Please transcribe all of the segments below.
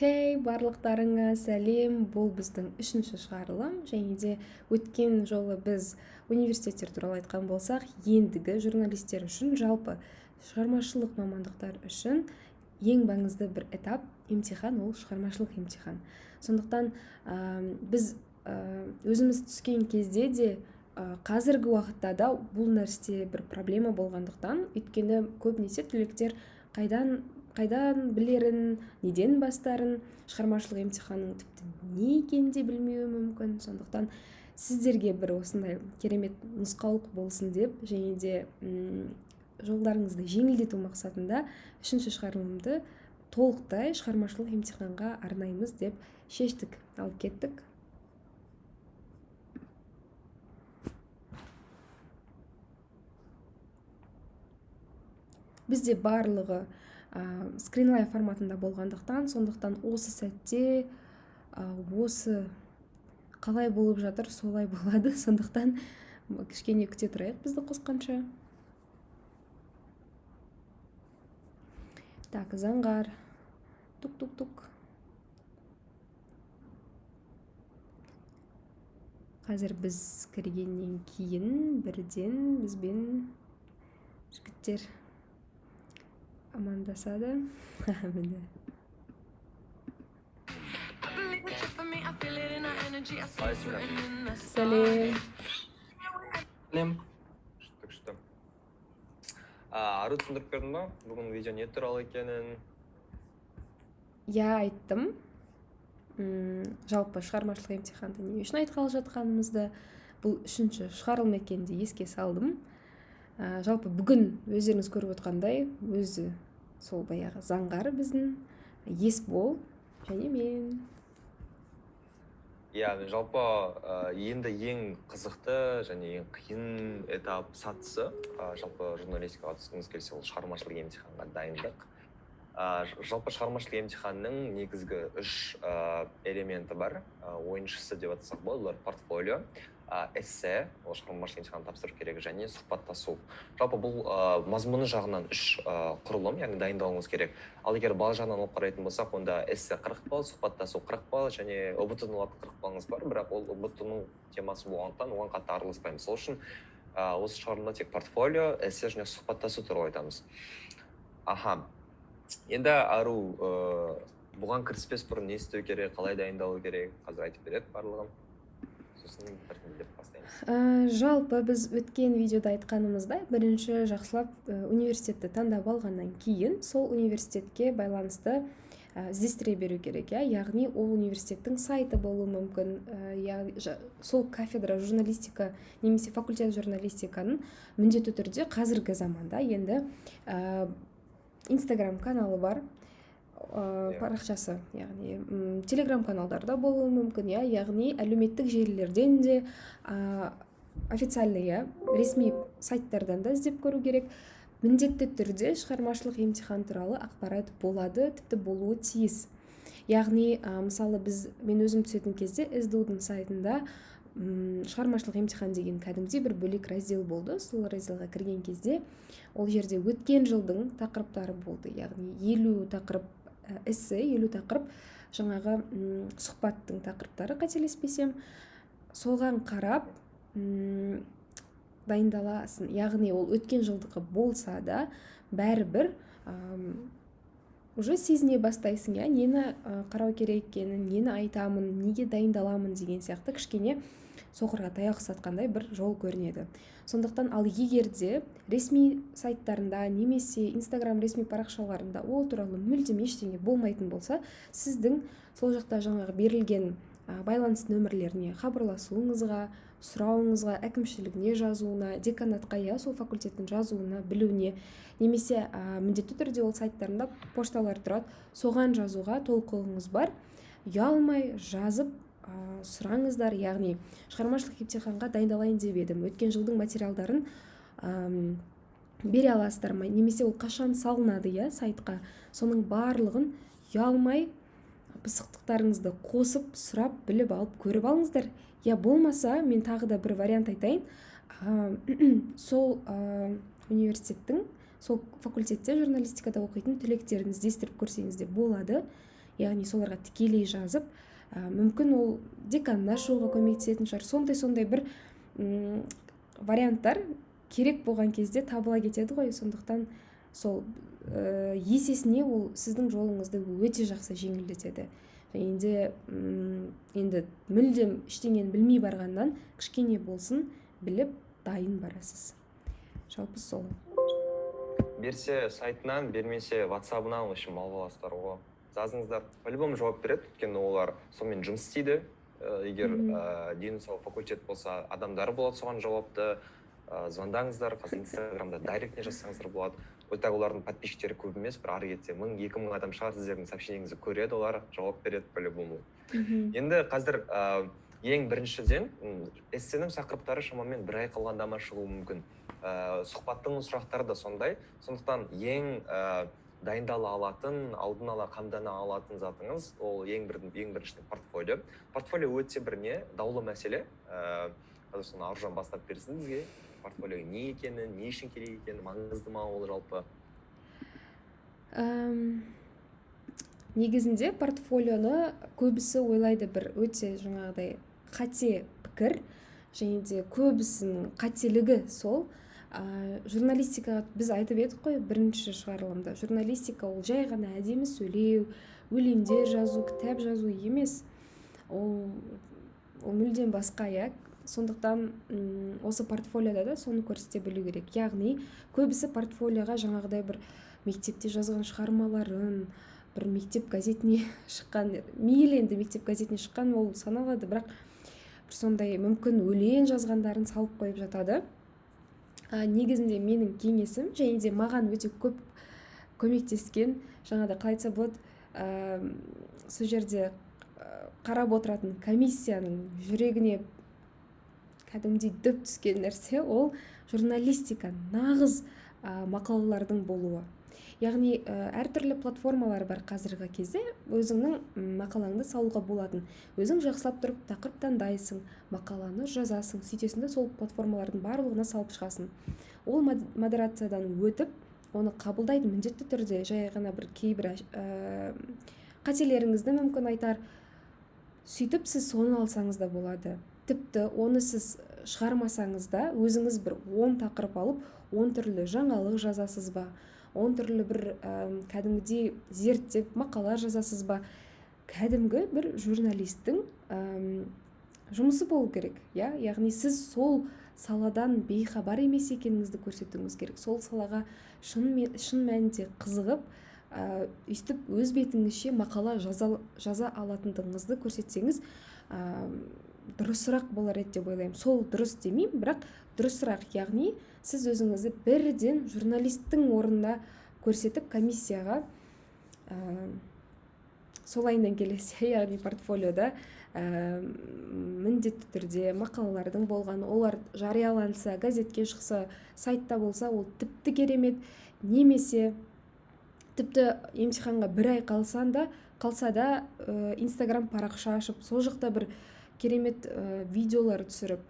Барлықтарыңа сәлем. Бұл біздің үшінші шығарылым, және де өткен жолы біз университеттер туралы айтқан болсақ, ендігі журналистер үшін, жалпы шығармашылық мамандықтар үшін ең маңызды бір этап емтихан, ол шығармашылық емтихан. Сондықтан біз өзіміз түскен кезде де қазіргі уақытта да бұл нәрсе бір проблема болғандықтан, өйткені көбінесе түлектер қайдан білерін, неден бастарын, шығармашылық емтиханның тіпті не екенін де білмеуі мүмкін. Сондықтан сіздерге бір осындай керемет нұсқаулық болсын деп, және де жолдарыңызды жеңілдету мақсатында үшінші шығарылымды толықтай шығармашылық емтиханға арнаймыз деп шештік. Алып кеттік. Бізде барлығы скринлайв форматында болғандықтан, сондықтан осы сәтте осы қалай болып жатыр, солай болады. Сондықтан кішкене күте тұрайық бізді қосқанша. Так, заңғар. Тук-тук-тук. Қазір біз кіргеннен кейін бірден бізбен жігіттер амандасады. Міне. Сәлем. Сәлем. Күшті. Ары түсіндіріп бердің ба? Бүгін видео не туралы екенін? Айттым. Жалпы шығармашылық емтиханды не үшін айтқалы жатқанымызды, бұл үшінші шығарылым екенде еске салдым. Жалпы бүгін өздеріңіз көріп отқандай, өзі сол баяғы заңғар біздің, Есбол және мен. Жалпы енді ең қызықты және ең қиын этап сатысы, жалпы журналистикаға түскіңіз келсе, ол шығармашылық емтиханға дайындық. Жалпы шығармашылық емтиханның негізгі үш элементі бар. Ойыншысы деп атасақ болады, олар портфолио, эссе, ол шығармашылық емтихан тапсыру керек, және сұхбаттасу. Жалпы бұл мазмұны жағынан үш құрылым, яғни дайындалуыңыз керек. Ал егер бал жағынан алып қарайтын болсақ, онда эссе 40 балл, сұхбаттасу 40 балл, және ОБТ-ның 40 баллыңыз бар, бірақ ол ОБТ-ның темасы болғандықтан оған қатты араласпаймыз. Сол үшін осы шығарылымда тек портфолио, эссе және сұхбаттасу туралы айтамыз. Енді Ару бұған кіріспес бұрын не істеу керек, қалай дайындалу керек, қазір айтып береді барлығын. Сосын біртіндеп бастаймыз. Жалпы біз өткен видеода айтқанымыздай, бірінші жақсылап университетті таңдап алғаннан кейін, сол университетке байланысты іздестіре беру керек. Яғни ол университеттің сайты болуы мүмкін, сол кафедра журналистика немесе факультет журналистиканың міндетті түрде қазіргі заманда енді Инстаграм каналы бар, парақшасы, яғни телеграм каналдарда болуы мүмкін, яғни әлеуметтік желілерден де официальный, ресми сайттардан да іздеп көру керек. Міндетті түрде шығармашылық емтихан туралы ақпарат болады, тіпті болуы тиіс. Яғни мысалы мен өзім түсетін кезде СДУ-дің сайтында шығармашылық емтихан деген кәдімгідей бір бөлек раздел болды. Сол разделға кірген кезде ол жерде өткен жылдың тақырыптары болды. Яғни 50 тақырып эссе, 50 тақырып жаңағы сұхбаттың тақырыптары, қателеспесем, соған қарап дайындаласың. Яғни ол өткен жылдығы болса да бәрібір уже сезіне бастайсың, нені қарау керек екенін, нені айтамын, неге дайындаламын деген сияқты кішкене соқырға таяқ сатқандай бір жол көрінеді. Сондықтан ал егерде ресми сайттарында немесе Инстаграм ресми парақшаларында ол туралы мүлдем ештеңе болмайтын болса, сіздің сол жақта жаңағы берілген байланыс нөмірлеріне хабарласуыңызға, сұрауыңызға, әкімшілігіне жазуына, деканатқа, сол факультеттің жазуына, білуіне, немесе міндетті түрде ол сайттарында пошталар тұрады, соған жазуға толқуыңыз бар. Ұялмай жазып сұраңыздар. Яғни шығармашылық емтиханға дайындалайын деп едім, өткен жылдың материалдарын бере аласыздар ма, немесе ол қашан салынады сайтқа, соның барлығын ұялмай пысықтықтарыңызды қосып, сұрап, біліп алып, көріп алыңыздар. Болмаса, мен тағы да бір вариант айтайын. Сол университеттің, сол факультетте журналистикада оқитын түлектерін іздестіріп көрсеңіз де болады. яғни соларға тікелей жазып, мүмкін ол деканына шығуға көмектесетін шығар. Сондай бір варианттар керек болған кезде табыла кетеді ғой. Сондықтан сол есесіне ол сіздің жолыңызды өте жақсы жеңілдетеді. Және де енді мүлдем ештеңені білмей барғаннан кішкене болсын біліп дайын барасыз. Жалпы сол. Берсе сайтынан, бермесе WhatsApp-ынан, в общем, алып аласыздар ғой. Жазыңыздар, по-любому жауап береді, өйткені олар сонымен жұмыс істейді. Егер денсаулық факультет болса, адамдары болады соған жауапты. Звондаңыздар, қазір Инстаграмда дайректіне жазсаңыздар болады. Так олардың подписчиктері көп емес, бір ары кетсе 1000-2000 адам шығар, сіздердің сообщениеңізді көреді, олар жауап береді по-любому. Енді қазір ең біріншіден эссенің тақырыптары шамамен 1 ай қалғанда ма шығуы мүмкін. Сұхбаттың сұрақтары да сондай. Сондықтан ең дайындала алатын, алдын ала қамдана алатын затыңыз ол ең біріншіден портфолио. Портфолио өте бір даулы мәселе. Қазір соны Аружан бастап берсін бізге. Портфолио не екені, не үшін керек екені, маңызды ма ол жалпы? Негізінде портфолионы көбісі ойлайды бір өте жаңағыдай қате пікір, және де көбісінің қателігі сол. Журналистикаға біз айтып едік қой бірінші шығарылымда. Журналистика ол жай ғана әдемі сөйлеу, өлеңдер жазу, кітап жазу емес. Ол мүлдем басқа, иә. Сондықтан осы портфолиода да соны көрсете білу керек. Яғни көбісі портфолиоға жаңағыдай бір мектепте жазған шығармаларын, бір мектеп газетіне шыққан, мейлі енді мектеп газетіне шыққан ол саналады, бірақ бір сондай мүмкін өлең жазғандарын салып қойып жатады. Негізінде менің кеңесім, және де маған өте көп көмектескен, жаңағыда қалай айтса болады, сол жерде қарап отыратын комиссияның жүрегіне кәдімгідей дөп түскен нәрсе ол журналистика, нағыз мақалалардың болуы. Яғни әртүрлі платформалар бар қазіргі кезде, өзіңнің мақалаңды салуға болатын. Өзің жақсылап тұрып тақырып таңдайсың, мақаланы жазасың, сөйтесің де сол платформалардың барлығына салып шығасың. Ол модерациядан өтіп, оны қабылдайды міндетті түрде, жай ғана бір кейбір қателеріңізді мүмкін айтар. Сөйтіп сіз соны алсаңыз да болады. Тіпті оны сіз шығармасаңыз да, өзіңіз бір 10 тақырып алып, 10 түрлі жаңалық жазасыз ба, 10 түрлі бір кәдімгідей зерттеп мақала жазасыз ба, кәдімгі бір журналистің жұмысы болу керек. Яғни сіз сол саладан бейхабар емес екеніңізді көрсетуіңіз керек. Сол салаға шын мәнінде қызығып, өйстіп өз бетіңізше мақала жаза алатындығыңызды көрсетсеңіз, дұрысырақ болар еді деп ойлаймын. Сол дұрыс демеймін, бірақ дұрысырақ, яғни сіз өзіңізді бірден журналисттің орнына көрсетіп комиссияға солайынан келесі, яғни портфолиода міндетті түрде мақалалардың болған, олар жарияланса, газетке шықса, сайтта болса, ол тіпті керемет. Немесе тіпті емтиханға 1 ай қалса да Инстаграм парақша ашып, сол жақта бір керемет видеолар түсіріп,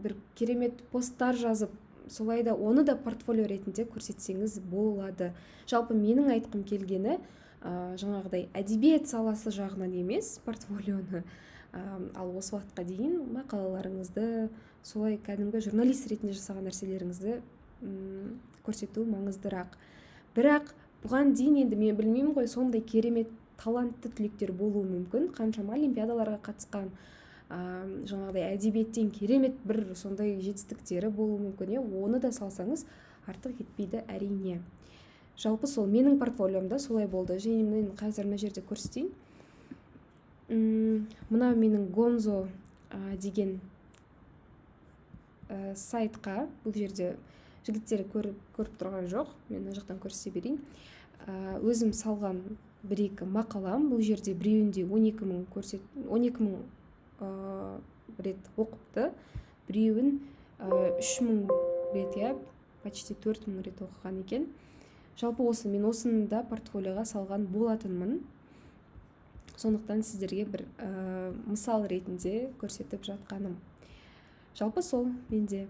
бір керемет посттар жазып, солайда оны да портфолио ретінде көрсетсеңіз болады. Жалпы менің айтқым келгені, жаңағыдай әдебиет саласы жағынан емес портфолионы, ал осы уақытқа дейін мақалаларыңызды, солай кәдімгі журналист ретінде жасаған нәрселеріңізді көрсету маңыздырақ. Бірақ бұған дейін енді мен білмеймін ғой, сондай керемет талантты түлектер болуы мүмкін, қаншама олимпиадаларға қатысқан, жаңағыдай әдебиеттен керемет бір сондай жетістіктері болуы мүмкін. Оны да салсаңыз артық етпейді әрине. Жалпы сол менің портфолиомда солай болды. Және мен қазір мына жерде көрсетейін. Мына менің Гонзо деген сайтқа, бұл жерде жігіттері көріп тұрған жоқ, мен мына жақтан көрсете берейін. Өзім салған 1-2 мақалам, бұл жерде біреуінде 12.000 рет оқыпты, біреуін 3.000 рет, почти 4.000 рет оқыған екен. Жалпы мен осыны да портфолиоға салған болатынмын. Сондықтан сіздерге бір мысал ретінде көрсетіп жатқаным. Жалпы сол менде.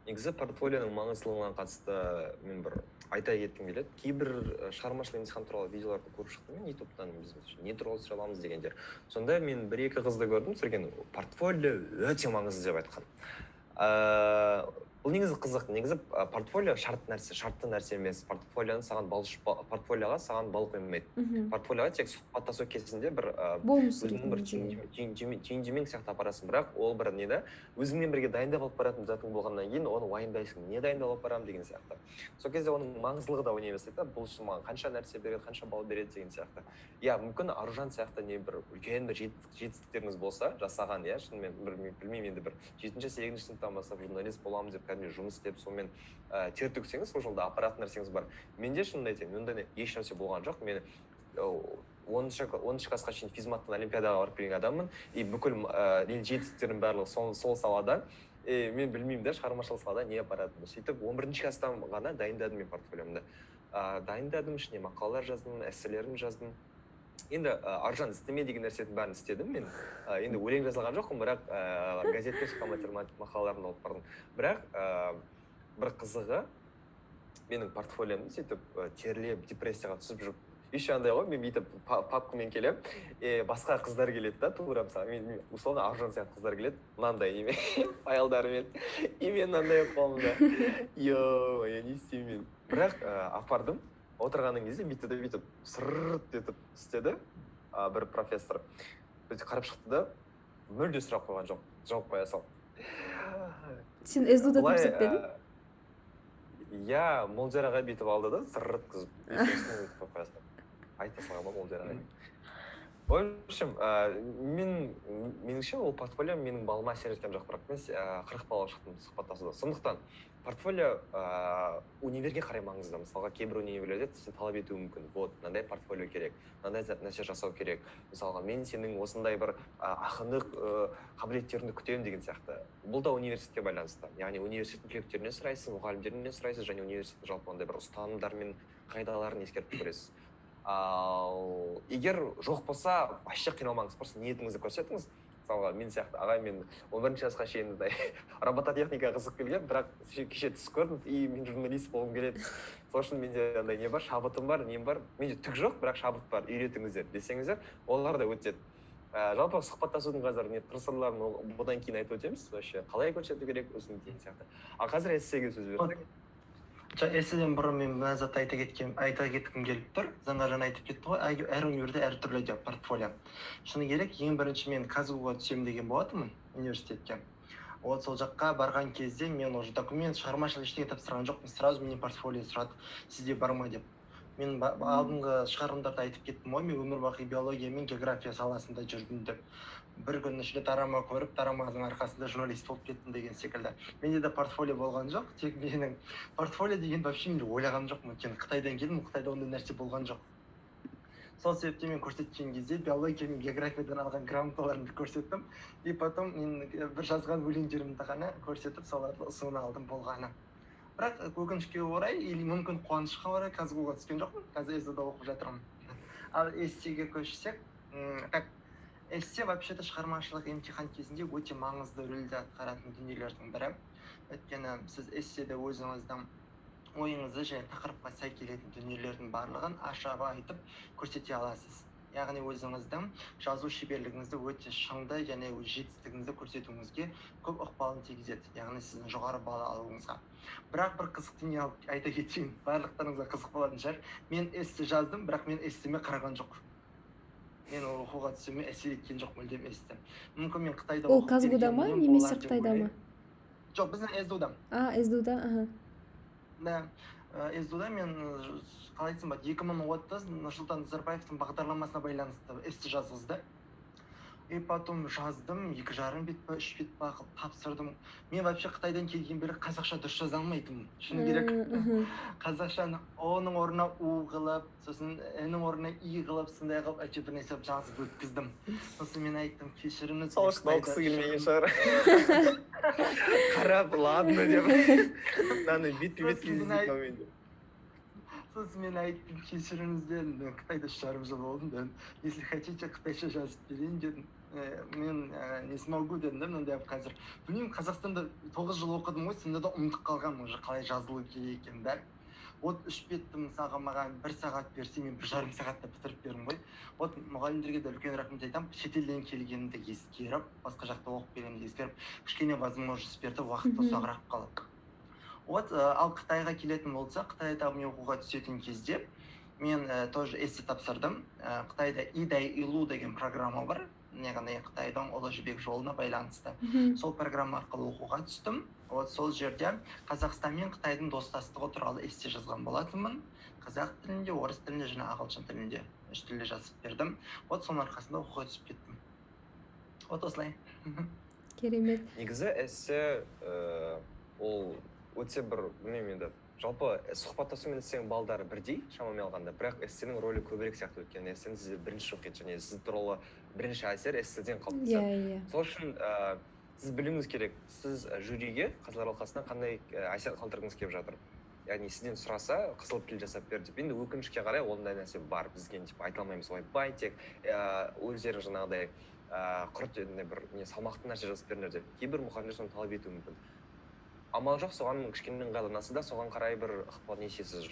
негізі портфолионың маңыздылығына қатысты мен бір айта кеткім келеді. Кейбір шығармашылық емтихан туралы видеоларды көріп шықтым мен ютубтан, біз не туралы түсіре аламыз дегендер. Сонда мен бір-екі қызды көрдім түсірген, портфолио өте маңызды деп айтқан. Бұл негізі қызық. Негізі портфолио шартты нәрсе емес. Портфолиоға саған бал қоймайды. Портфолиоға тек сұхбаттасу кезінде бір өзіңнің бір түйіндемең сияқты апарасың, бірақ ол бір не да өзіңмен бірге дайындап алып баратын затың болғаннан кейін оны уайымдайсың, не дайындап алып барамын деген сияқты. Сол кезде оның маңыздылығы да ойнай бастайды. Бұл үшін маған қанша нәрсе береді, қанша бал береді деген сияқты. Иә, мүмкін Аружан сияқты не бір үлкен бір жетістіктеріңіз болса, жасаған, иә, шынымен білмеймін, енді бір 7-8 сыныптан бастап журналист боламын деп кәдімгі жұмыс істеп, сонымен тер төгсеңіз, сол жолда апаратын нәрсеңіз бар. Менде шынымды айтайын, ондай ешнәрсе болған жоқ. Мен 10-шы классқа шейін физматтан олимпиадаға барып келген адаммын, и бүкіл жетістіктерім барлығы сол салада. Мен білмеймін да, шығармашылық салада не апаратынымды. Сөйтіп 11-ші класстан ғана дайындадым мен портфолиомды. Дайындадым, ішіне мақалалар жаздым, эсселерім жаздым. Енді Аружан істеме деген нәрсенің бәрін істедім мен. Енді өлең жазылған жоқпын, бірақ газетте шыққан мақалаларын алып бардым. Бірақ бір қызығы менің портфолиомды сөйтіп терлеп, депрессияға түсіп жүріп, еще андай ғой, мен бүйтіп папкамен келем, басқа қыздар келеді да, тура мысалы, мен условно Аружан сияқты қыздар келеді, мынандай неме файлдарымен, и мен мынандай қолымда, я не істеймін. Бірақ апардым, отырғанның кезде бүйтіп сырррт етіп істеді бір профессор. Бүйтіп қарап шықты да, мүлде сұрақ қойған жоқ, жауап қоя сал. Сен СДУ-да тапсырып едің? Иә, Молдераға бүйтіп алды да, сырррт қызып. Айта салған ба Молдераға. В общем, меніңше ол портфолио менің балыма әсер еткен жоқ, бірақ мен 40 балл шықтым сұхбаттасуда. Сондықтан портфолио универге қарай маңызды. Мысалға, кейбір универлерде сен талап етуі мүмкін. Вот, мынандай портфолио керек, мынандай нәрсе жасау керек. Мысалға, мен сенің осындай бір ақындық қабілеттеріңді күтемін деген сияқты. Бұл да университетке байланысты. Яғни университеттің түлектерінен сұрайсыз, мұғалімдерінен сұрайсыз, және университеттің жалпы ондай бір ұстанымдар мен қағидаларын ескеріп көресіз. Ал егер жоқ болса, вообще қиналмаңыз, просто ниетіңізді көрсетіңіз. Мысалға, мен сияқты ағай, мен 11-ші жасқа шейін робототехника қызық келген, бірақ кеше түс көрдім, и мен журналист болғым келеді. Сол үшін менде андай не бар, шабытым бар, нем бар. Менде түк жоқ, бірақ шабыт бар, үйретіңіздер десеңіздер, олар да өтеді. Жалпы сұхбаттасудың қазір не қыр-сырларын бұдан кейін айтып өтеміз, вообще қалай көрсету керек өзің деген сияқты. Ал қазір эссеге сөз берсек. Эсседен бұрын мен мына затты айта кеткім келіп тұр. Жаңа айтып кетті ғой, әр универде әртүрлі деп портфолио. Шыны керек, ең бірінші мен Казгуға түсем деген болатынмын университетке. Вот сол жаққа барған кезде мен уже документ, шығармашылық ештеңе тапсырған жоқпын. Сразу менен портфолио сұрады, сізде бар ма деп. Мен алдыңғы шығарылымдарда айтып кеттім ғой, мен өмір бақи биология мен география саласында жүрдім деп. Бір күн ішінде дарама көріп, дараманың арқасында журналист болып кеттім деген секілді. Менде де портфолио болған жоқ, тек менің портфолио деген вообще мен ойлаған жоқпын, өйткені Қытайдан келдім, Қытайда ондай нәрсе болған жоқ. Сол себепте мен көрсеткен кезде биология мен географиядан алған грамоталарымды көрсеттім, и потом мен бір жазған өлеңдерімді ғана көрсетіп, соларды ұсына алдым болғаны. Бірақ өкінішке орай, или мүмкін қуанышқа орай Казгуға түскен жоқпын, қазір СДУ-да оқып жатырмын. Ал эссеге көшсек, эссе вообще-то шығармашылық емтихан кезінде өте маңызды рөлді атқаратын дүниелердің бірі. Өйткені сіз эсседе өзіңіздің ойыңызды және тақырыпқа сай келетін дүниелердің барлығын ашып айтып көрсете аласыз. Яғни өзіңіздің жазу шеберлігіңізді өте шыңды және жетістігіңізді көрсетуіңізге көп ықпалын тигізеді. Яғни сіздің жоғары балл алуыңызға. Бірақ бір қызық дүние айта кетейін, барлықтарыңызға қызық болатын шығар. Мен эссе жаздым, бірақ мен эссеме қараған жоқ. Мен оқуға түсуіме әсер еткен жоқ мүлдем эссе. Мүмкін мен Қытайда Ол Казгуда ма, немесе Қытайда ма? Жоқ, біздің СДУ-да. СДУ-да, аха. Да, СДУ-да мен қалай айтсам болады, 2030 Нұрсұлтан Назарбаевтың бағдарламасына байланысты эссе жазғызды. И потом жаздым, 2,5 бет па, 3 бет па қылып тапсырдым. Мен вообще Қытайдан келген бері қазақша дұрыс жаза алмайтынмын. Шыны керек. Қазақшаны оның орнына у қылып, сосын інің орнына и қылып, сондай қылып әйтеуір бір нәрсе жазып өткіздім. Сосын мен айттым, кешіріңіз. Сол үшін оқысы келмеген шығар. Қарап, ладно деп. Мынаны бет-бет кездесіп момент. сосын мен айттым кешіріңіздер мен қытайда 3,5 жыл болдым дедім, если хотите қытайша жазып берейін дедім. Мен не смогу дедім да, мынандай қазір білмеймін, қазақстанда 9 жыл оқыдым ғой, сонда да ұмытып қалғанмын уже қалай жазылу керек екенін бәрі. Вот 3 бетті мысалға маған 1 сағат берсе, мен 1,5 сағатта бітіріп бердім ғой. Вот мұғалімдерге де үлкен рахмет айтамын, шетелден келгенімді ескеріп, басқа жақта оқып келгенімді ескеріп, кішкене возможность берді, уақытты ұзағырақ қалады. Вот ал Қытайға келетін болса, Қытайда мен оқуға түсетін кезде мен тоже эссе тапсырдым. Қытайда Идай Илу деген программа бар, яғни Қытайдың Ұлы Жібек жолына байланысты. Сол программа арқылы оқуға түстім. Вот сол жерде Қазақстан мен Қытайдың достастығы туралы эссе жазған болатынмын. Қазақ тілінде, орыс тілінде және ағылшын тілінде 3 тілде жазып бердім. Вот соның арқасында оқуға түсіп кеттім. Вот осылай. Керемет. Негізі эссе ол өте бір, білмеймін енді, жалпы сұхбаттасумен эссенің балдары бірдей шамамен алғанда, бірақ эссенің рөлі көбірек сияқты, өйткені эссені сізді бірінші оқиды және сіз туралы бірінші әсер эсседен қалыптасады. Сол үшін сіз білуіңіз керек, сіз жюриге Қазылар алқасына қандай әсер қалдырғыңыз келіп жатыр. Яғни сізден сұраса, қызыл тіл жасап бер деп. Енді өкінішке қарай ондай нәрсе бар, бізге айта алмаймыз, ойбай тек өздері жаңағыдай құрт бір салмақты нәрсе жазып беріңдер деп. Кейбір мұғалімдер соны талап етуі мүмкін. Амал жоқ, соған кішкене ыңғайланасыз да, соған қарай бір ықпал несесіз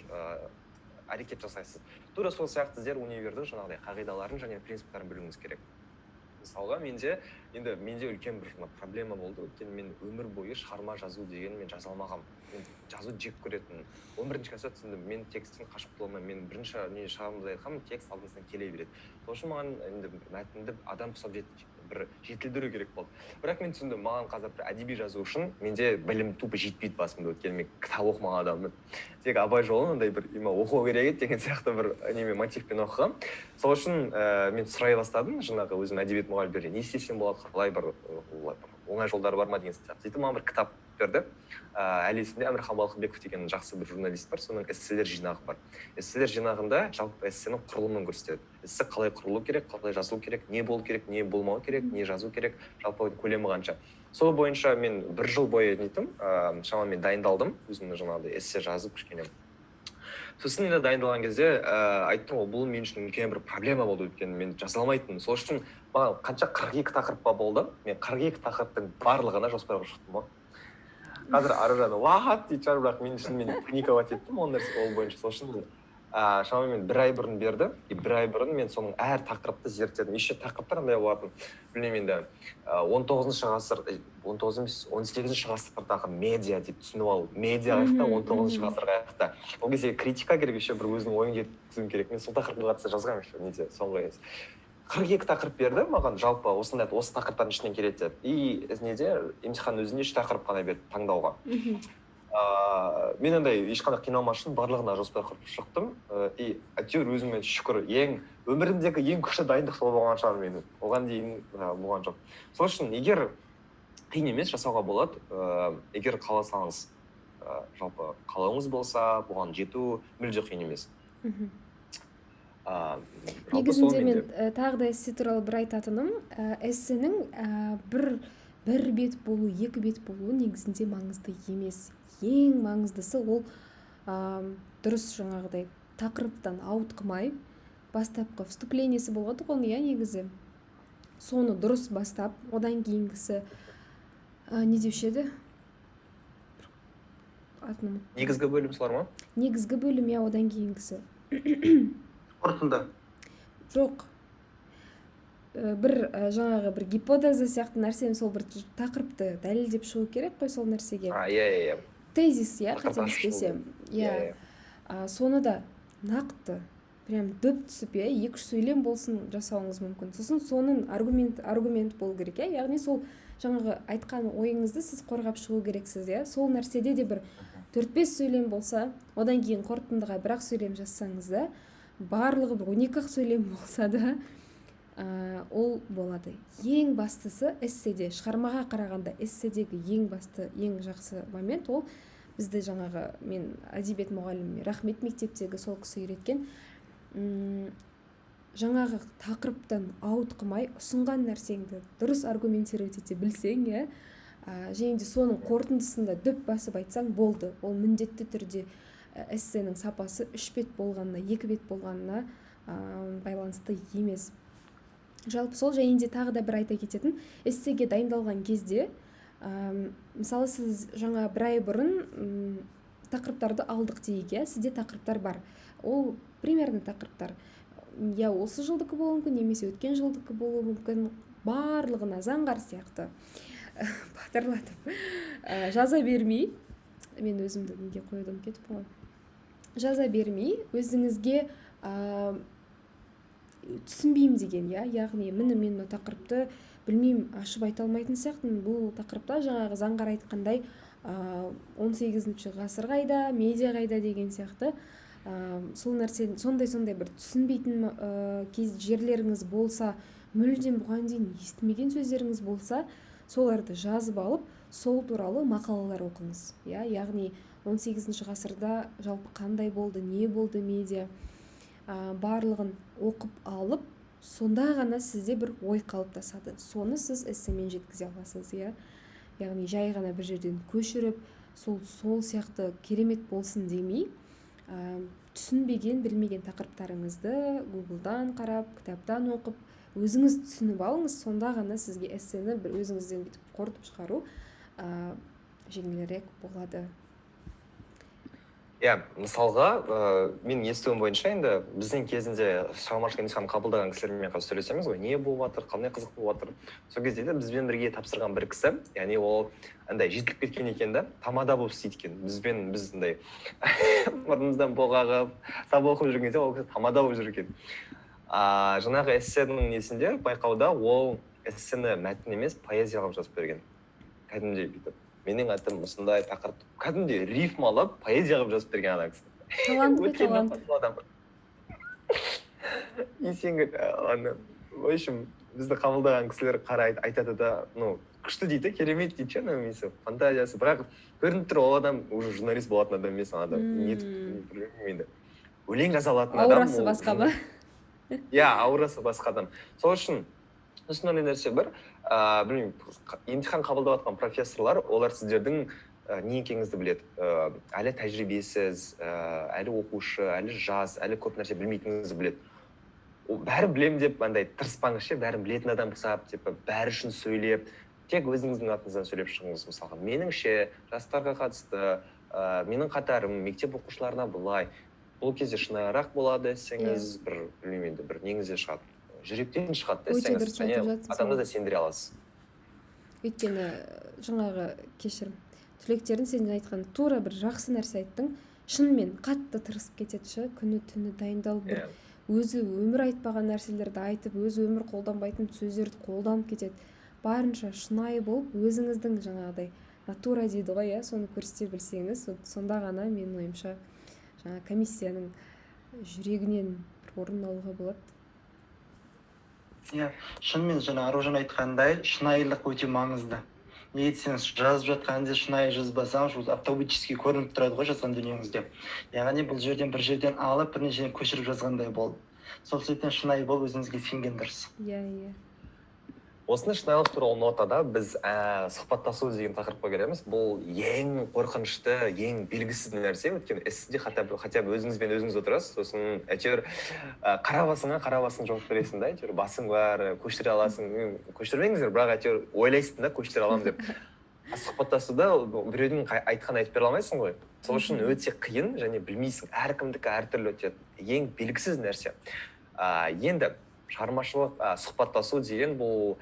әрекет жасайсыз. Тура сол сияқты сіздер универдің жаңағыдай қағидаларын және принциптарын білуіңіз керек. Мысалға менде үлкен бір проблема болды, өйткені мен өмір бойы шығарма жазу деген мен жаза алмағам. Мен жазу жек көретінмін. 11-ші класста түсіндім, мен текстен қашып құтыла алмаймын. Мен бірінші не шығармамды айтқам, текст алдымыздан келе береді. Сол үшін маған енді мәтінді адам ұқсап бір жетілдіру керек болды. Бірақ мен түсіндім, маған қазір бір әдеби жазу үшін менде білім тупы жетпейді басымда, өйткені мен кітап оқымаған адаммын. Тек Абай жолын андай бір оқу керек еді деген сияқты бір мотивпен оқығам. Сол үшін мен сұрай бастадым, жаңағы өзім әдебиет мұғалімдеріне не істесем болады, қалай бір оңай жолдары бар ма деген сияқты. Сөйтіп маған бір кітап берді. Әлі есімде Әмірхан Балқыбеков деген жақсы бір журналист бар, соның эсселер жинағы бар. Эсселер жинағында жалпы эссенің құрылымын көрсетеді. Эссе қалай құрылу керек, қалай жазылу керек, не болу керек, не болмау керек, не жазу керек, жалпы көлемі қанша. Сол бойынша мен 1 жыл бойы шамамен дайындалдым, өзімнің жаңағыдай эссе жазып кішкене. Сосын енді дайындалған кезде айттым, ол бұл мен үшін үлкен бір проблема болды, өйткені мен жаза алмайтынмын. Сол үшін маған қанша 42 тақырыпқа болды, мен 42 тақырыптың барлығына жоспарға шықтым ғой. Қазір ары жағы уақыт дейді шығар, бірақ мен үшін паниковать еттім ол бойынша. Сол үшін шамамен 1 ай бұрын берді, 1 ай бұрын мен соның әр тақырыпты зерттедім. Еще тақырыптар андай болатын, білмеймін енді 19-шы ғасыр, 18-ші ғасырдағы медиа деп түсініп алу. Медиа қайықта, 19-шы ғасыр қайықта. Ол кезде критика керек, еще бір өзінің ойын жеткізуім керек. Мен сол тақырыпқа қатысты жазғам еще неде, соңғы кез. 42 тақырып берді маған, жалпы осы тақырыптардың ішінен келеді деп. И неде емтихан өзінде 3 тақырып қана берді таңдауға. Мен андай ешқандай қиналмас үшін барлығына жоспар құрып шықтым. И әйтеуір өзіме шүкір, өмірімдегі ең күшті дайындық сол болған шығар менің. Оған дейін болған жоқ. Сол үшін егер қиын емес, жасауға болады. Егер қаласаңыз, жалпы қалауыңыз болса, бұған жету мүлде қиын емес. Негізінде мен тағы да эссе туралы бір айтатыным, эссенің бір бет болу, 2 бет болу негізінде маңызды емес. Ең маңыздысы ол дұрыс жаңағыдай тақырыптан ауытқымай, бастапқы вступлениесі болады ғой, негізі. Соны дұрыс бастап, одан кейінгісі не деуші еді? Негізгі бөлім солар ма? Негізгі бөлім, одан кейінгісі. Қорытынды. Жоқ. Бір жаңағы бір гипотеза сияқты нәрсені сол бір тақырыпты дәлелдеп шығу керек қой сол нәрсеге. Тезис, қателеспесем. Соны да нақты, прям дөп түсіп, 2-3 сөйлем болсын жасауыңыз мүмкін. Сосын соның аргумент болу керек, яғни сол жаңағы айтқан ойыңызды сіз қорғап шығу керексіз, сол нәрседе де бір 4-5 сөйлем болса, одан кейін қорытындыға 1-ақ сөйлем жазсаңыз да, барлығы бір 12-ақ сөйлем болса да, ол болады. Ең бастысы эсседе, шығармаға қарағанда эсседегі ең басты, ең жақсы момент ол бізді жаңағы мен әдебиет мұғалімі рахмет мектептегі сол кісі үйреткен, жаңағы тақырыптан ауытқымай ұсынған нәрсеңді дұрыс аргументировать ете білсең, және де соның қорытындысында дөп басып айтсаң болды. Ол міндетті түрде эссенің сапасы 3 бет болғанына 2 бет болғанына байланысты емес. Жалпы сол жайында тағы да бір айта кететін, эссеге дайындалған кезде мысалы сіз жаңа бір ай бұрын тақырыптарды алдық дейік, сізде тақырыптар бар, ол примерно тақырыптар осы жылдікі болуы мүмкін, немесе өткен жылдікі болуы мүмкін, барлығына заңғар сияқты батырлатып жаза бермей, мен өзімді неге қойдым кетіп қалған, жаза бермей өзіңізге түсінбеймін деген, яғни мен мына тақырыпты білмеймін, ашып айта алмайтын сияқтымын. Бұл тақырыпта жаңағы заңғар айтқандай 18-ші ғасыр қайда, медиа қайда деген сияқты сол нәрсе сондай бір түсінбейтін жерлеріңіз болса, мүлдем бұған дейін естімеген сөздеріңіз болса, соларды жазып алып, сол туралы мақалалар оқыңыз. Яғни 18-ші ғасырда жалпы қандай болды, не болды медиа, барлығын оқып алып, сонда ғана сізде бір ой қалыптасады. Соны сіз эссемен жеткізе аласыз. Яғни жай ғана бір жерден көшіріп, сол сияқты керемет болсын демей, түсінбеген, білмеген тақырыптарыңызды Google-дан қарап, кітаптан оқып, өзіңіз түсініп алыңыз, сонда ғана сізге эссені бір өзіңізден бүйтіп қорытып шығару жеңілірек болады. Мысалға, мен естуім бойынша енді біздің кезінде шығармашылық емтихан қабылдаған кісілермен қазір сөйлесеміз ғой, не болып жатыр, қандай қызық болып жатыр. Сол кезде бізбен бірге тапсырған бір кісі, яғни ол андай жетіліп кеткен екен да, тамада болып істейді екен. Біз андай мұрнымыздан боғағып, сабақ оқып жүргенде ол кісі тамада болып жүр екен. Жаңағы эссенің несінде байқауда ол эссені мәтін емес, поэзия қылып жазып берген. Кәдімгідей бүйтіп. Менің атым осындай тақырып, кәдімгідей рифмалап, поэзия қылып жазып берген ана кісі. Талант. Есеңгіл, в общем, бізді қабылдаған кісілер қарайды, айтады да, күшті дейді, керемет дейді, несі, фантазиясы. Бірақ көрініп тұр, ол адам уже журналист болатын адам емес, адам өлең жаза алатын адам. Аурасы басқа ба? Аурасы басқа адам. Сол үшін осындай нәрсе бар. Білмеймін, емтихан қабылдап жатқан профессорлар, олар сіздердің не екеніңізді біледі. Әлі тәжірибесіз, әлі оқушы, әлі жас, әлі көп нәрсе білмейтініңізді біледі. Бәрін білем деп, тырыспаңыз, бәрін білетін адам болсап, бәрі үшін сөйлеп, тек өзіңіздің атыңыздан сөйлеп шығыңыз. Мысалға, меніңше жастарға қатысты, менің қатарым, мектеп оқушыларына бұлай. Бұл кезде шынайырақ болады десеңіз, бір неңізде шығады. Жүректен шығады десеңіз, адамды да сендіре аласыз. Өйткені жаңағы кешірім, түлектерін сен айтқан тура бір жақсы нәрсе айттың, шынымен қатты тырысып кетеді, күні түні дайындалып, өзі өмір айтпаған нәрселерді айтып, өзі өмір қолданбайтын сөздерді қолданып кетеді. Барынша шынайы болып, өзіңіздің жаңағыдай натура дейді ғой, соны көрсете білсеңіз, сонда ғана менің ойымша жаңа комиссияның жүрегінен орын алуға болады. Шынымен жаңа Аружан айтқандай, шынайылық өте маңызды. Не етсеңіз, жазып жатқаныңызда шынайы жазбасаңыз, автоматически көрініп тұрады ғой жазған дүниеңізде. Яғни бұл жерден бір жерден алып, бірнеше көшіріп жазғандай болды. Сол себептен шынайы болып өзіңізге сенген дұрыс. Осыны шынайылық туралы нотада біз сұхбаттасу деген тақырыпқа келеміз. Бұл ең қорқынышты, ең белгісіз нәрсе. Өйткені сізде хотя бы өзіңізбен өзіңіз отырасыз, сосын әйтеуір қарабасыңа жауап бересің да, әйтеуір басың бар, көшіре аласың. Көшірмеңіздер, бірақ әйтеуір ойлайсың да, көшіре аламын деп. Сұхбаттасуда біреудің айтқан айтып бере алмайсың ғой. Сол үшін өте қиын, және білмейсің, әркімдікі әртүрлі өтеді. Ең белгісіз нәрсе. Енді шығармашылық сұхбаттасу деген бұл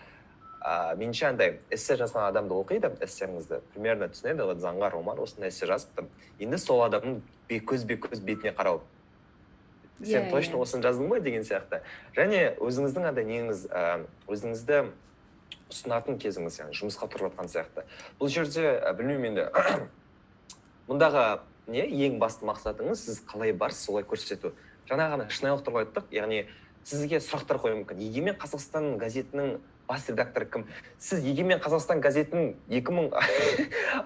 меніңше андай эссе жазған адамды оқиды, эссеңізді примерно түсінеді, заңғар роман, осындай эссе жазыпты. Енді сол адамның көз-бе-көз бетіне қарау. Сен точно осыны жаздың ба деген сияқты. Және өзіңіздің андай неңіз, өзіңізді ұсынатын кезіңіз, яғни жұмысқа тұрып жатқан сияқты. Бұл жерде білмеймін енді мұндағы ең басты мақсатыңыз сіз қалай барсыз солай көрсету. Жаңа ғана шынайылық туралы айттық, яғни сізге сұрақтар қою мүмкін. Егемен Қазақстан газетінің бас редакторы кім? Сіз Егемен Қазақстан газетінің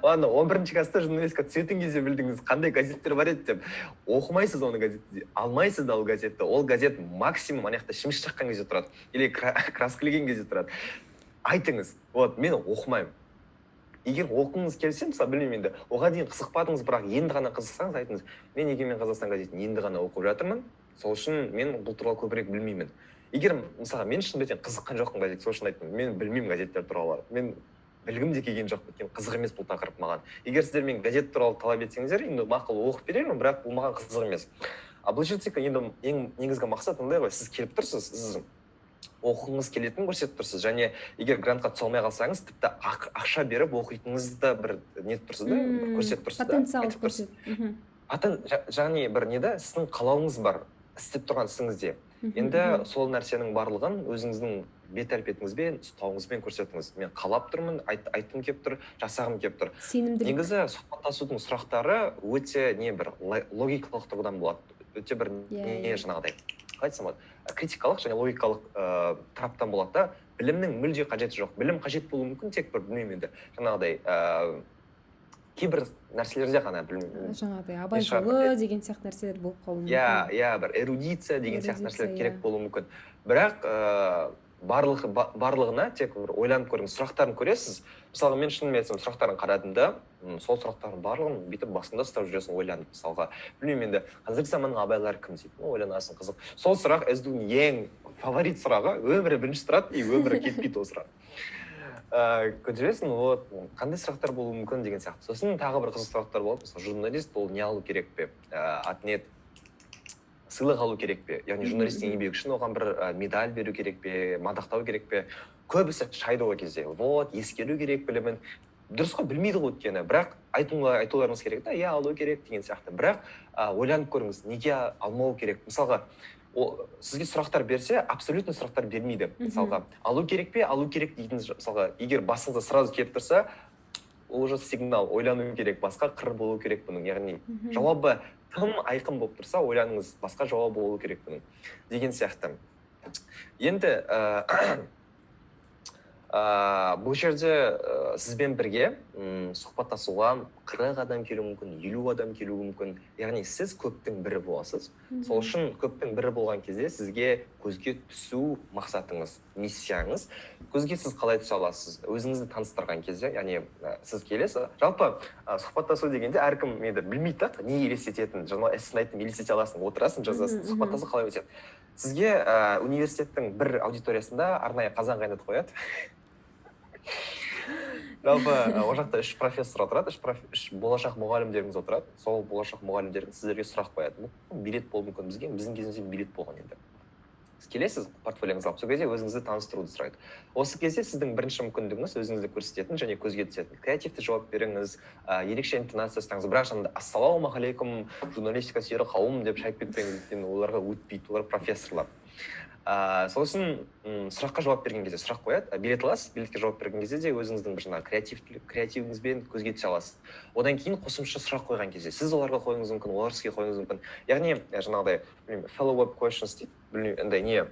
11-ші класста журналистика түсетін кезде білдіңіз, қандай газеттер бар еді деп. Оқымайсыз оны газетті, алмайсыз да ол газетті. Ол газет максимум аяқта шиміш шаққан кезде тұрады, или краскілеген кезде тұрады. Айтыңыз, мен оқымаймын. егер оқыңыз келсе, мысалы білмеймін енді, оған дейін қызықпадыңыз, бірақ енді ғана қызықсаңыз айтыңыз, мен Егемен Қазақстан газетін енді ғана оқып жатырмын, сол үшін мен бұл туралы көбірек білмеймін. Егер мысалға мен шын бетен қызыққан жоқпын газет, сол үшін айттым, мен білмеймін газеттер туралы, мен білгім де келген жоқ, өйткені қызық емес бұл тақырып маған. Егер сіздер мен газет туралы талап етсеңіздер, енді мақұл оқып беремін, бірақ бұл маған қызық емес. А былайша айтсақ, енді ең негізгі мақсат мындай ғой, сіз келіп тұрсыз, сіз оқығыңыз келетінін көрсетіп тұрсыз, және егер грантқа түсе алмай қалсаңыз, тіпті ақша беріп оқитыныңызды бір нетіп тұрсыз да, көрсетіп тұрсыз да. Потенциал көрсетіп. Яғни бір неде сіздің қалауыңыз бар істеп тұрған ісіңізде. Енді сол нәрсенің барлығын өзіңіздің бет әлпетіңізбен, ұстауыңызбен көрсетіңіз. Мен қалап тұрмын, айтқым келіп тұр, жасағым келіп тұр. Сенімділік. Негізі сұхбаттасудың сұрақтары өте бір логикалық тұрғыдан болады. Өте бір жаңағыдай, қалай айтсам болады, критикалық және логикалық тараптан болады да. Білімнің мүлде қажеті жоқ. Білім қажет болуы мүмкін, тек бір білмеймін енді. Жаңағыдай кейбір нәрселерде ғана білмеймін. Жаңағыдай абай жолы деген сияқты нәрселер болып қалуы мүмкін. Бір эрудиция деген сияқты нәрселер керек болуы мүмкін. Бірақ барлығына тек бір ойланып көріңіз, сұрақтарын көресіз. Мысалға мен шынымен айтсам сұрақтарын қарадым да, сол сұрақтардың барлығын бүйтіп басында ұстап жүресің, ойланып. Мысалға білмеймін енді қазіргі заманның абайлары кім дейді, ойланасың, қызық. Сол сұрақ СДУ-ның ең фаворит сұрағы, өмірі бірінші тұрады и өмірі кетпейді ол сұрақ. Көтересің, қандай сұрақтар болуы мүмкін деген сияқты. Сосын тағы бір қызық сұрақтар болады. Мысалы, журналист ол не алу керек пе? Атнет сыйлық алу керек пе? Яғни журналистің еңбегі үшін оған бір медаль беру керек пе, мадақтау керек пе? Көбісі шайды ол кезде. Ескеру керек білімін. Дұрыс қой, білмейді ғой өйткені, бірақ айтуларыңыз керек та, алу керек деген сияқты. Бірақ ойланып көріңіз, неге алмау керек? Мысалға, сізге сұрақтар берсе, абсолютно сұрақтар бермейді. Мысалға, алу керек пе, алу керек дейтін, мысалға, егер басыңызда сразу келіп тұрса, ол уже сигнал, ойлану керек, басқа қыр болу керек бұның. Яғни, жауабы тым айқын болып тұрса, ойланыңыз, басқа жауабы болу керек бұның. Деген сияқты. Енді, бұл жерде сізбен бірге сұхбаттасуға 40 адам келуі мүмкін, 50 адам келуі мүмкін. Яғни сіз көптің бірі боласыз. Сол үшін көптің бірі болған кезде сізге көзге түсу мақсатыңыз, миссияңыз. Көзге сіз қалай түсе аласыз? Өзіңізді таныстырған кезде, яғни сіз келесіз. Жалпы сұхбаттасу дегенде әркім білмейді, не елестететінін. Жаңа сіздің айттым, елестете аласың, отырасың, жазасың, сұхбаттасу қалай өтеді. Сізге университеттің бір аудиториясында арнайы қазан қайнатып қояды. Жалпы ол жақта 3 профессор отырады, 3 болашақ мұғалімдеріңіз отырады. Сол болашақ мұғалімдеріңіз сіздерге сұрақ қояды. Билет болуы мүмкін, біздің кезімізде билет болған енді. Сіз келесіз, портфолиоңызды алып, сол кезде өзіңізді таныстыруды сұрайды. Осы кезде сіздің бірінші мүмкіндігіңіз өзіңізді көрсететін және көзге түсетін. Креативті жауап беріңіз, ерекше интонация ұстаңыз, бірақ жаңағыдай ассалаумағалейкум, журналистика сүйер қауым деп шайып кетпеңіз, оларға өтпейді, олар профессорлар. Сол үшін сұраққа жауап берген кезде сұрақ қояды, билет аласыз, билетке жауап берген кезде де өзіңіздің бір креативіңізбен көзге түсе аласыз. Одан кейін қосымша сұрақ қойған кезде сіз оларға қойыңыз мүмкін, олар сізге қойыңыз мүмкін. Яғни жаңағыдай follow-up questions дейді,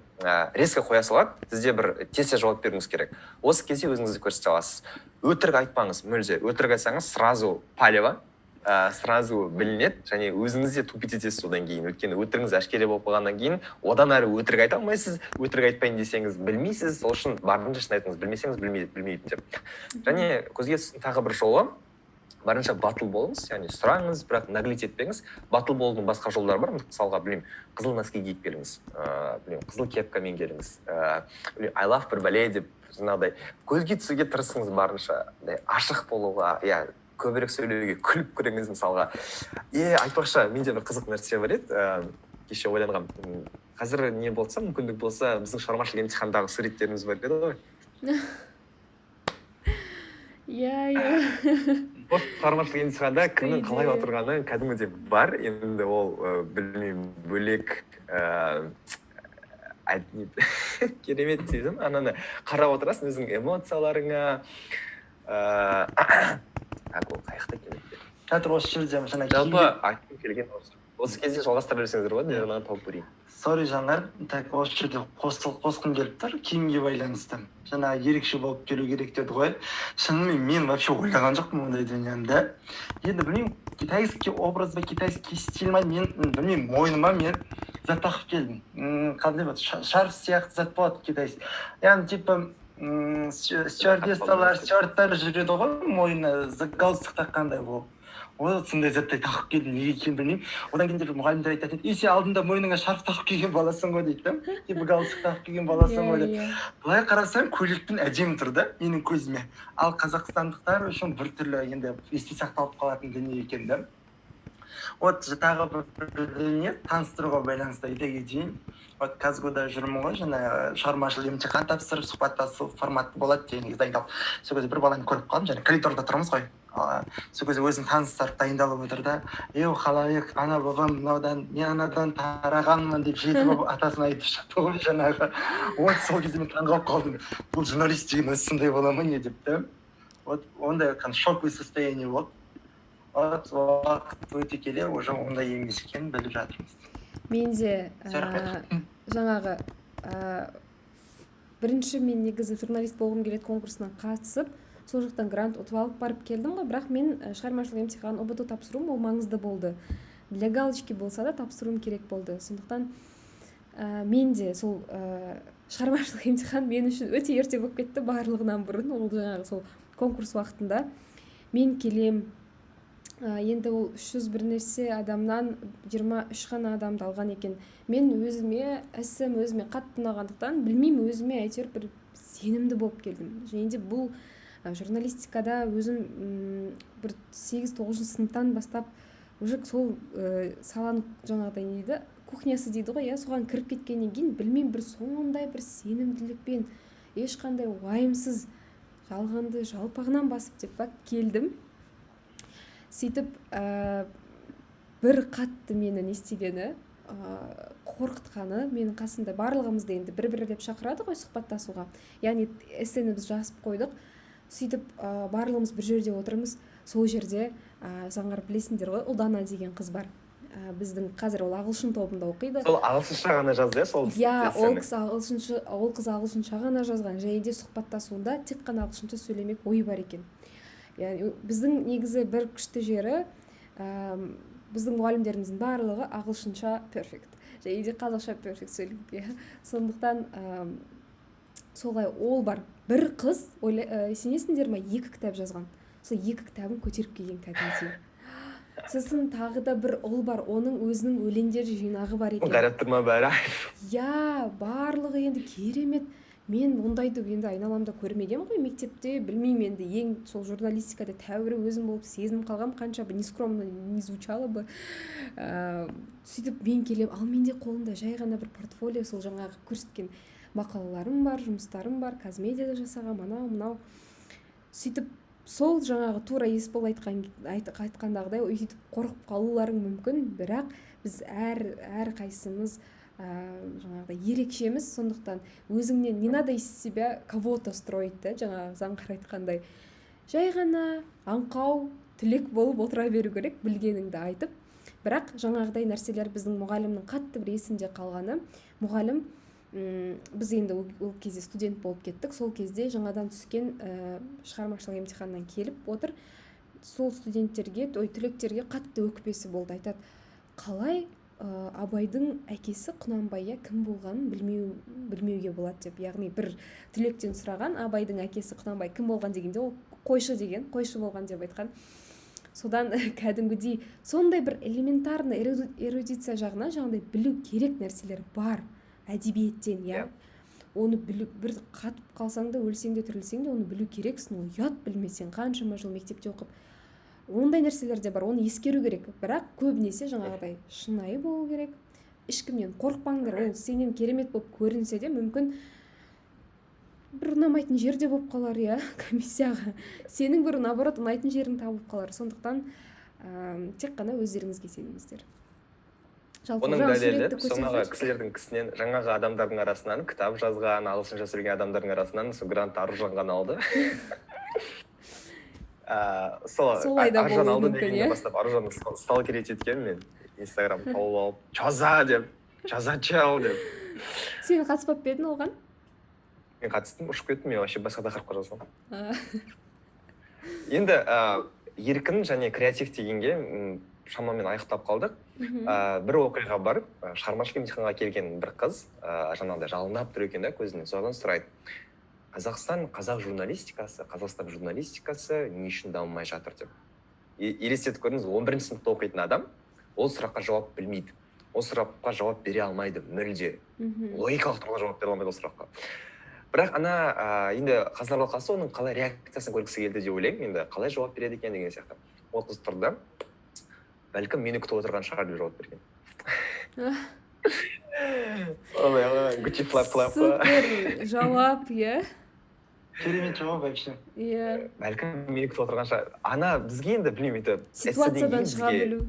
резко қоя салады, сізде бір тез жауап беруіңіз керек. Осы кезде өзіңізді көрсете аласыз. Өтірік айтпаңыз, мүлде. Өтірік айтсаңыз сразу палево, сразу білінеді, және өзіңіз де тупить етесіз одан кейін. Өйткені өтірігіңіз әшкере болып қалғаннан кейін, одан әрі өтірік айта алмайсыз, өтірік айтпайын десеңіз білмейсіз, сол үшін барынша шын айтыңыз, білмесеңіз білмейтін деп. Және көзге тағы бір жолы, барынша батыл болыңыз, яғни сұраңыз, бірақ наглеть етпеңіз. Батыл болудың басқа жолдары бар, мысалға қызыл носки киіп келіңіз, қызыл кепкамен келіңіз, I love бір бәле деп, жаңағыдай көзге түсуге тырысыңыз барынша, ашық болуға, көбірек сөйлеуге, күліп көріңіз мысалға. Айтпақшы, менде бір қызық нәрсе бар еді, кеше ойланғам. Қазір не болса, мүмкіндік болса, біздің шығармашылық емтихандағы суреттеріміз бар еді ғой. Шығармашылық емтиханда кімнің қалай отырғаны кәдімгідей бар. Енді ол білмеймін, бөлек керемет сезім. Ананы қарап отырасың өзің эмоцияларыңа. Ол қайықта келеді. Қазір осы жерде жаңа жалпы айтып келген осы кезде жалғастыра берсеңіздер болады, мен тауып көрейін. Сори жаңар, осы жерде қосқым келіп тұр, киімге байланысты. Жаңа ерекше болып келу керек деді ғой. Шынымен мен вообще ойлаған жоқпын ондай дүниемді. Енді білмеймін, китайский образ ба, китайский стиль ма, мен білмеймін, мойныма мен зат тақып келдім. Қандай болады, шарф сияқты зат болады китайский. Яғни типа стюардтар жүреді ғой мойнына галстук таққандай болып. Ол сондай заттай тағып келдім, неге екенін білмеймін. Одан кейін мұғалімдер айтатын, сен алдында мойныңа шарф тағып келген баласың ғой дейді да, типа галстук тағып келген баласың ғой деп. Былай қарасам көйлекпен әдемі тұр да менің көзіме. Ал қазақстандықтар үшін біртүрлі енді есте сақталып қалатын дүние екен да. Вот тағы бір дүние таныстыруға байланысты айта кетейін. Вот Казгуда жүрмін ғой, жаңа шығармашылық емтихан тапсырып сұхбаттасу форматы болады деген кезде дайындалып. Сол кезде бір баланы көріп қалдым, және коридорда тұрмыз ғой. Сол кезде өзінің таныстары дайындалып отыр да, халайық, ана бабам мынаудан, мен анадан тарағанмын деп жетіп атасын айтып шықты ғой жаңағы. Вот сол кезде мен таңғалып қалдым. Бұл журналист деген өзі сондай бола ма не деп та. Вот ондай шоковое состояние болды. Вот уақыт өте келе уже ондай емес екенін біліп жатырмыз. Менде жаңағы бірінші мен негізі журналист болғым келеді конкурсына қатысып, сол жақтан грант ұтып алып барып келдім ғой, бірақ мен шығармашылық емтихан ұбт тапсыруым ол маңызды болды. Для галочки болса да тапсыруым керек болды. Сондықтан мен де сол шығармашылық емтихан мен үшін өте ерте болып кетті барлығынан бұрын. Ол жаңағы сол конкурс уақытында мен келем. Енді ол 300 бір нәрсе адамнан 23 ғана адамды алған екен. Мен өзіме қатты ұнағандықтан, білмеймін, өзіме әйтеуір бір сенімді болып келдім. Және де бұл журналистикада өзім бір 8-9 сыныптан бастап уже сол саланың жаңағыдай не дейді, кухнясы дейді ғой, соған кіріп кеткеннен кейін білмеймін, бір сондай бір сенімділікпен ешқандай уайымсыз жалғанды жалпағынан басып деп келдім. Сөйтіп бір қатты мені не істегені, қорқытқаны, менің қасымда барлығымызды енді бір-бір деп шақырады ғой сұхбаттасуға. Яғни эссені біз жазып қойдық. Сөйтіп барлығымыз бір жерде отырмыз. Сол жерде жаңғар білесіңдер ғой, Ұлдана деген қыз бар. Біздің қазір ол ағылшын тобында оқиды. Сол ағылшынша ғана жазды, сол? Ол қыз ағылшынша ғана жазған. Және де сұхбаттасуында тек қана ағылшынша сөйлемек ойы бар екен. Яғни біздің негізі бір күшті жері, біздің мұғалімдеріміздің барлығы ағылшынша перфект. Және де қазақша перфект сөйлейді. Сондықтан солай ол бар. Бір қыз, сенесіңдер ме, 2 кітап жазған. Сол 2 кітабын көтеріп келген кәдімгідей. Сосын тағы да бір ұл бар, оның өзінің өлеңдер жинағы бар екен. Қарап тұрма бәрі. Барлығы енді керемет. Мен ондайды енді айналамда көрмеген ғой, мектепте, білмеймін енді ең сол журналистикада тәуірі өзім болып сезініп қалғам, қанша бы нескромно не звучало бы. Сөйтіп мен келем, ал менде қолымда жай ғана бір портфолио, сол жаңағы көрсеткен мақалаларым бар, жұмыстарым бар, казмедиада жасаған, мынау. Сөйтіп сол жаңағы тура Есбол айтқандағыдай өйтіп қорқып қалуларың мүмкін, бірақ біз әр қайсымыз жаңағыдай ерекшеміз, сондықтан өзіңнен не надо из себя кого-то строить, да, жаңағы Заңғар айтқандай. Жай ғана аңқау тілек болып отыра беру керек, білгеніңді айтып. Бірақ жаңағыдай нәрселер біздің мұғалімнің қатты бір есінде қалғаны. Мұғалім, біз енді ол кезде студент болып кеттік, сол кезде жаңадан түскен шығармашылық емтиханнан келіп отыр. Сол студенттерге, түлектерге қатты өкпесі болды, айтады, қалай Абайдың әкесі Құнанбай кім болғанын білмеуге болады деп. Яғни бір түлектен сұраған, Абайдың әкесі Құнанбай кім болған дегенде ол қойшы болған деп айтқан. Содан кәдімгідей сондай бір элементарный эрудиция жағынан жаңағыдай білу керек нәрселер бар әдебиеттен, Оны білу, бір қатып қалсаң да, өлсең де, тірілсең де, оны білу керексің, ол ұят білмесең, қаншама жыл мектепте оқып. Ондай нәрселер де бар, оны ескеру керек. Бірақ көбінесе жаңағыдай шынайы болу керек. Ешкімнен қорықпаңдар, ол сенен керемет болып көрінсе де, мүмкін бір ұнамайтын жерде болып қалар, комиссияға. Сенің бір наоборот ұнайтын жерің табылып қалар. Сондықтан тек қана өздеріңізге сеніңіздер. Оның дәлелі, сонағы кісілердің жаңағы адамдардың арасынан кітап жазған, ағылшынша сөйлеген адамдардың арасынан сол грант Аружан алды. Солай да болуы мүмкін, бастап Аружанды сталкерить еткен мен Инстаграм тауып алып, жаза чал деп. Сен қатыспап па едің оған? Мен қатыстым, ұшып кеттім, мен вообще басқа тақырыпқа жазғам. Енді еркін және креатив дегенге шамамен аяқтап қалдық. Бір оқиға бар, шығармашылық емтиханға келген бір қыз, жаңағыдай жалындап тұр екен да көзінен, содан сұрайды. қазақ журналистикасы не үшін дамымай жатыр деп. Елестетіп көрдіңіз, 11 сыныпта оқитын адам ол сұраққа жауап білмейді. Ол сұраққа жауап бере алмайды мүлде. Логикалық тұрғыда жауап бере алмайды ол сұраққа. Бірақ енді қазылар алқасы оның қалай реакциясын көргісі келді деп ойлаймын. Енді қалай жауап береді екен деген сияқты. Ол қыз тұрды, бәлкім мені күтіп отырған шығар деп жауап берген. Супер жауап, иә. Керемет жауап вообще. Иә. Бәлкім мені күтіп отырған шығар. Бізге енді білмеймін, ситуациядан шыға білу.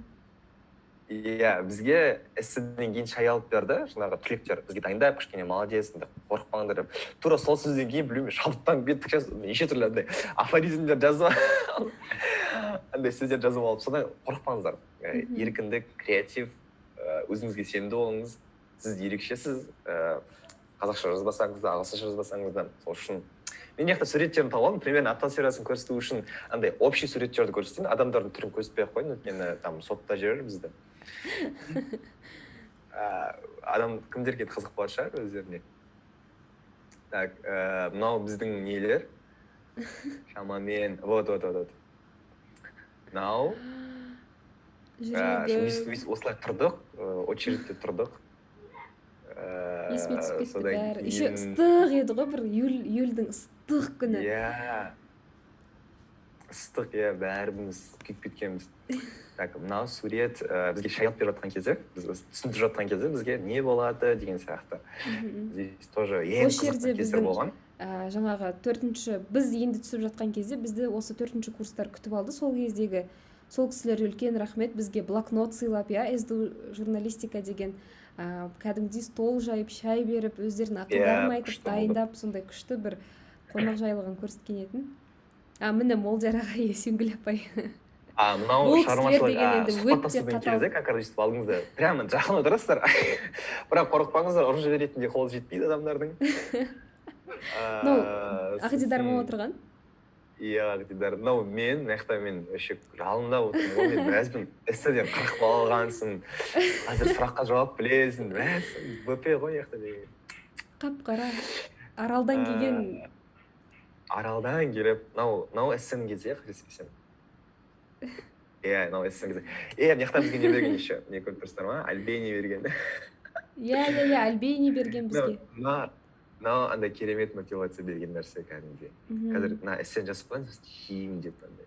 Иә, бізге эсседен кейін шай алып берді, жаңағы түлектер бізге дайындап, кішкене молодец, қорықпаңдар деп. Тура сол сөзден кейін білмеймін, шабыттанып кеттік, неше түрлі андай афоризмдер жазып андай сөздер жазып алып, содан қорықпаңыздар. Еркіндік, креатив, өзіңізге сенімді болыңыз. Сіз ерекшесіз, қазақша жазбасаңыз да, ағылшынша жазбасаңыз да, сол үшін мен жақта суреттерін тауып алдым, примерно атмосферасын көрсету үшін андай общий суреттерді көрсетейін, адамдардың түрін көрсетпей ақ қойын, өйткені там сотта жіберер бізді. Адам кімдерге қызық болады шығар өздеріне. Так, мынау біздің нелер. Шамамен, вот. Мынау. Осылай тұрдық, очередте тұрдық. Есіме түсіп кетті бәрі. Еще ыстық еді ғой, бір июльдің ыстық күні. Иә. Ыстық, иә, бәріміз күйіп кеткенбіз. Так, мынау сурет бізге шай алып беріп жатқан кезде, біз түсіндіріп жатқан кезде бізге не болады деген сияқты. Здесь тоже ең қызықты кездер болған. Жаңағы біз енді түсіп жатқан кезде бізді осы 4-ші курстар күтіп алды. Сол кездегі сол кісілер үлкен рахмет, бізге блокнот сыйлап, СДУ журналистика деген кәдімгідей стол жайып, шай беріп, өздерінің ақылдарын айтып, дайындап, сондай күшті бір қонақжайлығын көрсеткен етін. Міне Молдияр аға, Есенгүл апай. Мынау шығармашылық сұхбаттасудан кезде как раз өйстіп алдыңызда прямо жақын отырасыздар. Бірақ қорықпаңыздар, ұрын жіберетінде қолы жетпейді адамдардың. Ағдидар ма отырған? Иә, Ағдидар. Мен өшек жалында отырмын ғой, мен мәзбін эсседен 40 бал алғансың, қазір сұраққа жауап білесің, БП ғой яқта деген. Қап-қара. Аралдан келген. Аралдан келіп, мынау эссенің кезде қыресесен. Иә, мынау эссенің кезде. Мынаяқта бізге не берген еще? Не көріп тұрсыздар ма? Альбени берген. Иә, Альбени берген бізге. Мынау андай керемет мотивация берген нәрсе кәдімгі. Қазір эссен жазып қойыңыз, жеймін деп андай.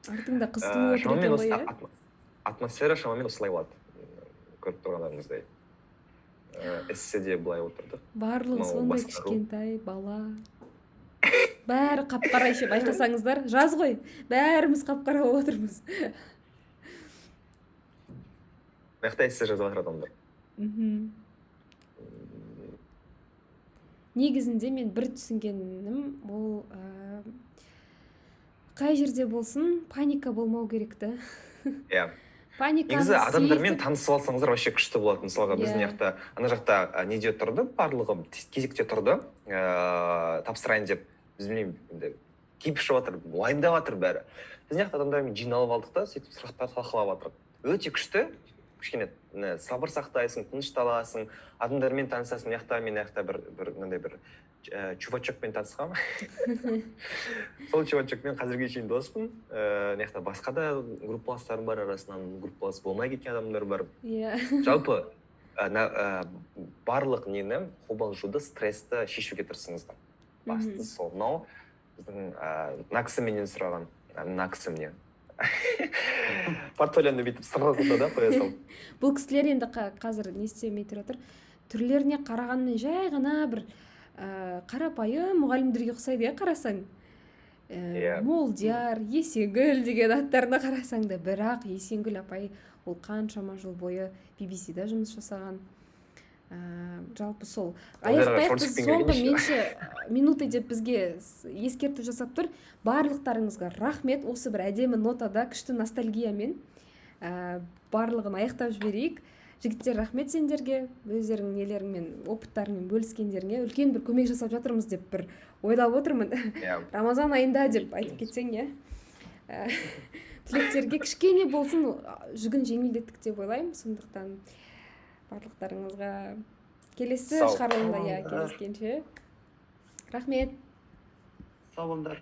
Артыңда қысылып отыр екен ғой, иә? Атмосфера шамамен осылай болады. Көріп тұрғандарыңыздай. Эсседе былай отырдық. Барлығы сондай кішкентай бала. Бәрі қап-қара еще байқасаңыздар, жаз ғой, бәріміз қап-қара отырмыз. Маяқта эссе жазып жатыр адамдар. Негізінде мен бір түсінгенім, ол қай жерде болсын, паника болмау керекті. Иә. Негізі адамдармен танысып алсаңыздар вообще күшті болады. Мысалға біздің жақта, ана жақта неде тұрды, барлығы кезекте тұрды, тапсырайын деп, біз білмеймін, кейіп ішіп жатыр, уайымдап жатыр бәрі. Біздің жақта адамдармен жиналып алдық та, сөйтіп сұрақтар талқылап жатырық. Өте күшті, кішкене сабыр сақтайсың, тынышталасың, адамдармен танысасың. Мен яқта бір чувачокпен танысқам. Сол чувачокпен қазірге шейін доспын. Яқта басқа да группаластарым бар, арасынан группалас болмай кеткен адамдар бар. Жалпы барлық нені қобалжуды, стрессті шешуге тырысыңыздар. Басты сол. Мынау біздің Наксы менен сұраған. Наксы мне. Портфолионы бүйтіп сырғызды да қоя сал. Бұл кісілер енді қазір не істемей тұр отыр. Түрлеріне қарағанмен жай ғана бір қарапайым мұғалімдерге ұқсайды, қарасаң. Молдияр, Есенгүл деген аттарына қарасаң да, бірақ Есенгүл апай ол қаншама жыл бойы BBC-да жұмыс жасаған. Жалпы сол. Аяқтайық, біз соңғы минуты деп бізге ескерту жасап тұр. Барлықтарыңызға рахмет, осы бір әдемі нотада, күшті ностальгиямен барлығын аяқтап жіберейік. Жігіттер, рахмет сендерге, өздерің нелеріңмен, опыттарыңмен бөліскендеріңе. Үлкен бір көмек жасап жатырмыз деп бір ойлап отырмын. Рамазан айында деп айтып кетсең, иә. Түлектерге кішкене болсын жүгін жеңілдеттік деп ойлаймын. Сондықтан барлықтарыңызға келесі шығарылымда кездескенше Рахмет. сау болыңдар.